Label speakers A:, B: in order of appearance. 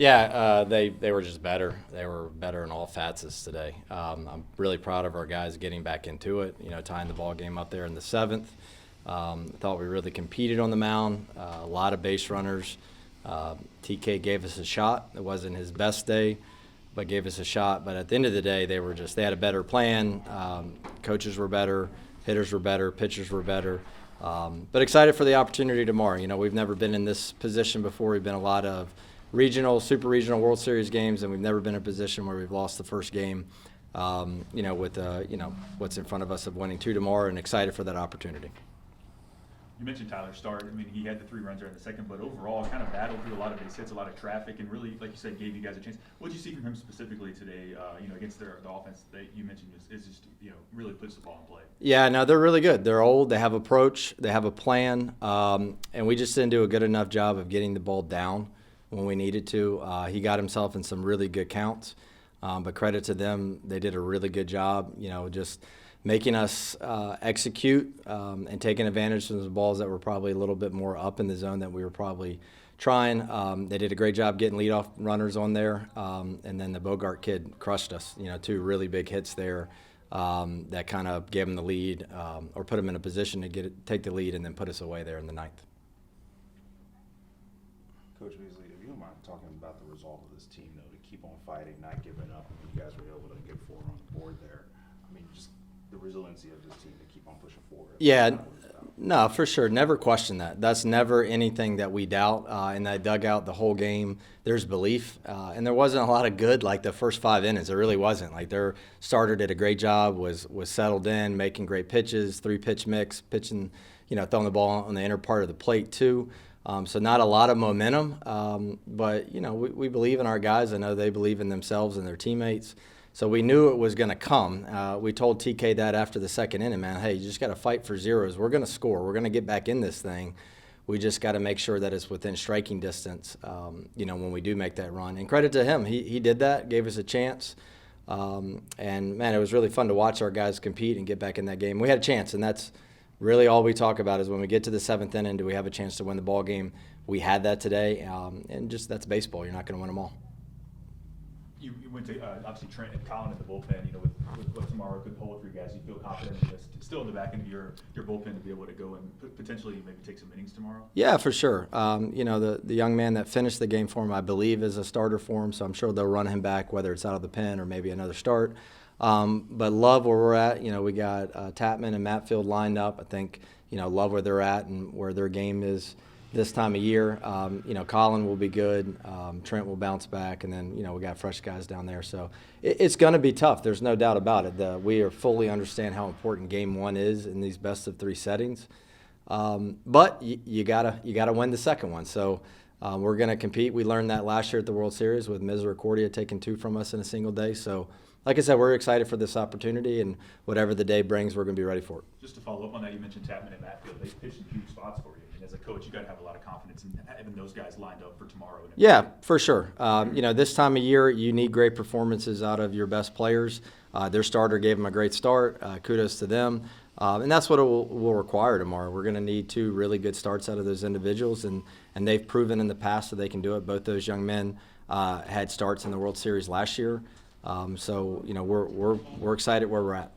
A: Yeah, they were just better. They were better in all facets today. I'm really proud of our guys getting back into it. Tying the ball game up there in the seventh. Thought we really competed on the mound. A lot of base runners. TK gave us a shot. It wasn't his best day, but gave us a shot. But at the end of the day, they had a better plan. Coaches were better, hitters were better, pitchers were better. But excited for the opportunity tomorrow. We've never been in this position before. We've been a lot of regional, super regional World Series games, and we've never been in a position where we've lost the first game. With what's in front of us of winning 2 tomorrow, and excited for that opportunity.
B: You mentioned Tyler's start. I mean, he had the 3 runs there in the second, but overall kind of battled through a lot of base hits, a lot of traffic, and really, like you said, gave you guys a chance. What did you see from him specifically today, against the offense that you mentioned is just, really puts the ball in play?
A: Yeah, no, they're really good. They're old. They have approach. They have a plan. And we just didn't do a good enough job of getting the ball down when we needed to. He got himself in some really good counts. But credit to them, they did a really good job, just making us execute and taking advantage of the balls that were probably a little bit more up in the zone that we were probably trying. They did a great job getting leadoff runners on there. And then the Bogart kid crushed us, 2 really big hits there that kind of gave him the lead or put him in a position to take the lead and then put us away there in the ninth.
C: Coach Beazley, if you don't mind talking about the resolve of this team, though, to keep on fighting, not giving up. I mean, you guys were able to get 4 on the board there. I mean, just the resiliency of this team to keep on pushing forward.
A: Yeah, no, for sure. Never question that. That's never anything that we doubt. In that dugout, the whole game, there's belief. And there wasn't a lot of good like the first 5 innings. There really wasn't. Like their starter did a great job, was settled in, making great pitches, 3-pitch mix, pitching, throwing the ball on the inner part of the plate too. So not a lot of momentum, but, we believe in our guys. I know they believe in themselves and their teammates. So we knew it was going to come. We told TK that after the second inning, man, hey, you just got to fight for zeros. We're going to score. We're going to get back in this thing. We just got to make sure that it's within striking distance, when we do make that run. And credit to him. He did that, gave us a chance. And, man, it was really fun to watch our guys compete and get back in that game. We had a chance, and that's really all we talk about is when we get to the 7th inning, do we have a chance to win the ball game? We had that today, and just that's baseball. You're not going to win them all.
B: You went to obviously Trent and Colin in the bullpen. With what tomorrow could hold for you guys, you feel confident just still in the back end of your bullpen to be able to go and potentially maybe take some innings tomorrow.
A: Yeah, for sure. The young man that finished the game for him, I believe, is a starter for him. So I'm sure they'll run him back, whether it's out of the pen or maybe another start. But love where we're at. We got Tapman and Matfield lined up. I think love where they're at and where their game is this time of year. Colin will be good. Trent will bounce back, and then we got fresh guys down there. So it's going to be tough. There's no doubt about it. We fully understand how important Game 1 is in these best-of-3 settings. But you gotta win the second one. So we're going to compete. We learned that last year at the World Series with Misericordia taking 2 from us in a single day. So, like I said, we're excited for this opportunity, and whatever the day brings, we're going to be ready for it.
B: Just to follow up on that, you mentioned Tapman and Matfield. They pitched in huge spots for you. As a coach, you got to have a lot of confidence in having those guys lined up for tomorrow.
A: Yeah, for sure. This time of year, you need great performances out of your best players. Their starter gave them a great start. Kudos to them. And that's what it will require tomorrow. We're going to need 2 really good starts out of those individuals, and they've proven in the past that they can do it. Both those young men had starts in the World Series last year. So we're excited where we're at.